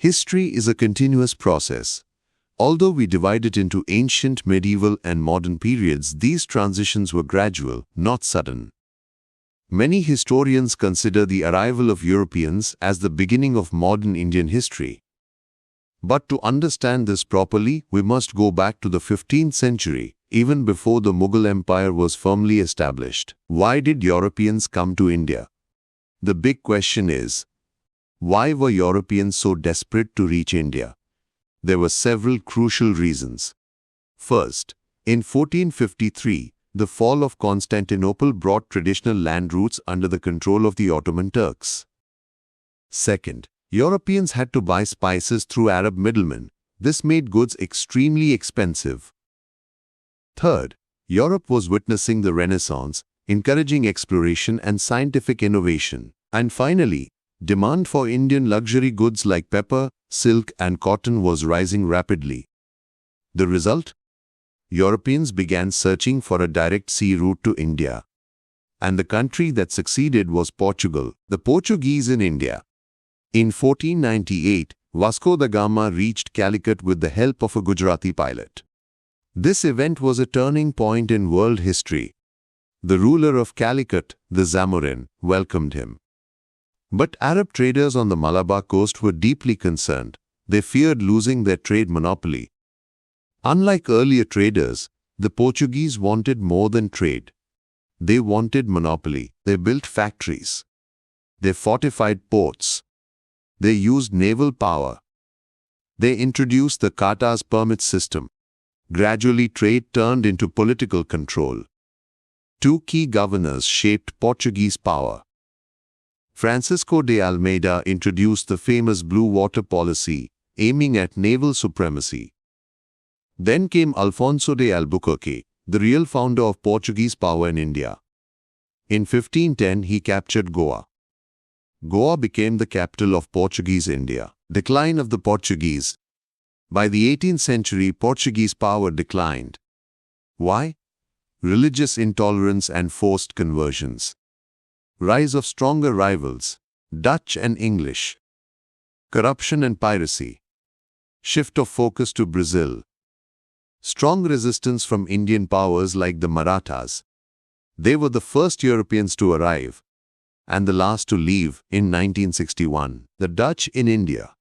History is a continuous process. Although we divide it into ancient, medieval, and modern periods, these transitions were gradual, not sudden. Many historians consider the arrival of Europeans as the beginning of modern Indian history. But to understand this properly, we must go back to the 15th century, even before the Mughal Empire was firmly established. Why did Europeans come to India? The big question is, why were Europeans so desperate to reach India? There were several crucial reasons. First, in 1453, the fall of Constantinople brought traditional land routes under the control of the Ottoman Turks. Second, Europeans had to buy spices through Arab middlemen. This made goods extremely expensive. Third, Europe was witnessing the Renaissance, encouraging exploration and scientific innovation. And finally, demand for Indian luxury goods like pepper, silk, and cotton was rising rapidly. The result? Europeans began searching for a direct sea route to India. And the country that succeeded was Portugal, the Portuguese in India. In 1498, Vasco da Gama reached Calicut with the help of a Gujarati pilot. This event was a turning point in world history. The ruler of Calicut, the Zamorin, welcomed him. But Arab traders on the Malabar coast were deeply concerned. They feared losing their trade monopoly. Unlike earlier traders, the Portuguese wanted more than trade. They wanted monopoly. They built factories. They fortified ports. They used naval power. They introduced the cartas permit system. Gradually, trade turned into political control. Two key governors shaped Portuguese power. Francisco de Almeida introduced the famous Blue Water Policy, aiming at naval supremacy. Then came Alfonso de Albuquerque, the real founder of Portuguese power in India. In 1510, he captured Goa. Goa became the capital of Portuguese India. Decline of the Portuguese. By the 18th century, Portuguese power declined. Why? Religious intolerance and forced conversions. Rise of stronger rivals, Dutch and English. Corruption and piracy. Shift of focus to Brazil. Strong resistance from Indian powers like the Marathas. They were the first Europeans to arrive and the last to leave in 1961. The Dutch in India.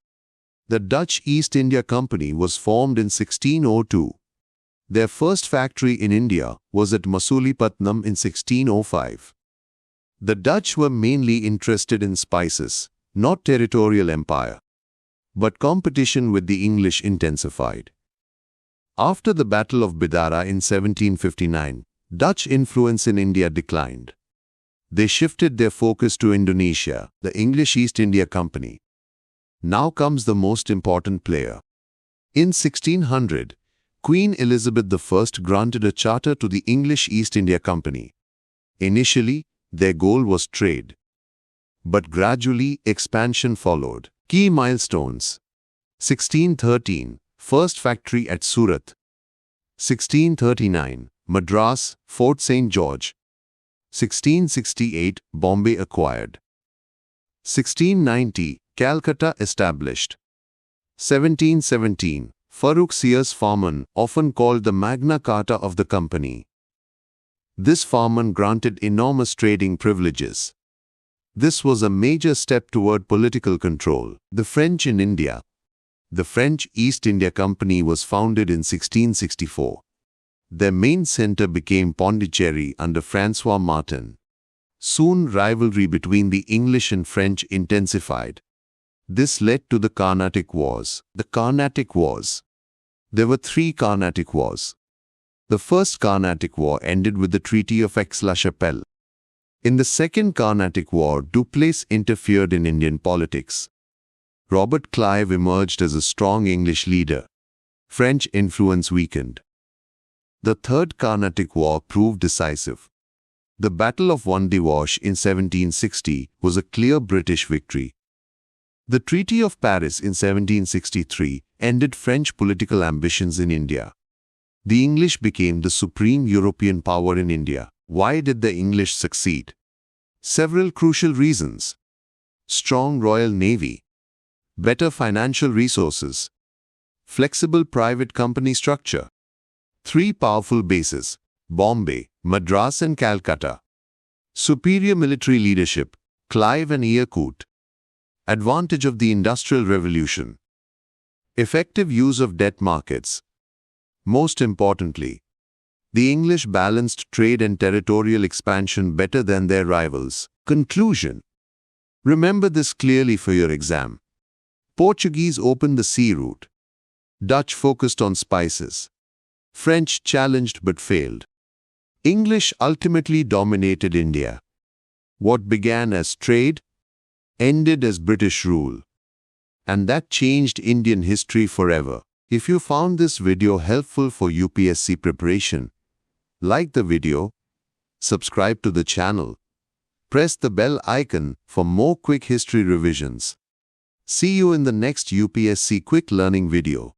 The Dutch East India Company was formed in 1602. Their first factory in India was at Masulipatam in 1605. The Dutch were mainly interested in spices, not territorial empire. But competition with the English intensified. After the Battle of Bidara in 1759, Dutch influence in India declined. They shifted their focus to Indonesia, the English East India Company. Now comes the most important player. In 1600, Queen Elizabeth I granted a charter to the English East India Company. Initially, their goal was trade. But gradually, expansion followed. Key milestones. 1613, first factory at Surat. 1639, Madras, Fort St. George. 1668, Bombay acquired. 1690, Calcutta established. 1717, Farrukh Sears Farman, often called the Magna Carta of the company. This Farman granted enormous trading privileges. This was a major step toward political control. The French in India. The French East India Company was founded in 1664. Their main center became Pondicherry under François Martin. Soon, rivalry between the English and French intensified. This led to the Carnatic Wars. The Carnatic Wars. There were three Carnatic Wars. The first Carnatic War ended with the Treaty of Aix-la-Chapelle. In the Second Carnatic War, Duplessis interfered in Indian politics. Robert Clive emerged as a strong English leader. French influence weakened. The Third Carnatic War proved decisive. The Battle of Wandiwash in 1760 was a clear British victory. The Treaty of Paris in 1763 ended French political ambitions in India. The English became the supreme European power in India. Why did the English succeed? Several crucial reasons. Strong Royal Navy. better financial resources, flexible private company structure, 3 powerful bases, Bombay, Madras and Calcutta, superior military leadership, Clive and Ercourt, advantage of the Industrial Revolution, effective use of debt markets. Most importantly, the English balanced trade and territorial expansion better than their rivals. Conclusion. Remember this clearly for your exam. Portuguese opened the sea route. Dutch focused on spices. French challenged but failed. English ultimately dominated India. What began as trade ended as British rule. And that changed Indian history forever. If you found this video helpful for UPSC preparation, like the video, subscribe to the channel, press the bell icon for more quick history revisions. See you in the next UPSC quick learning video.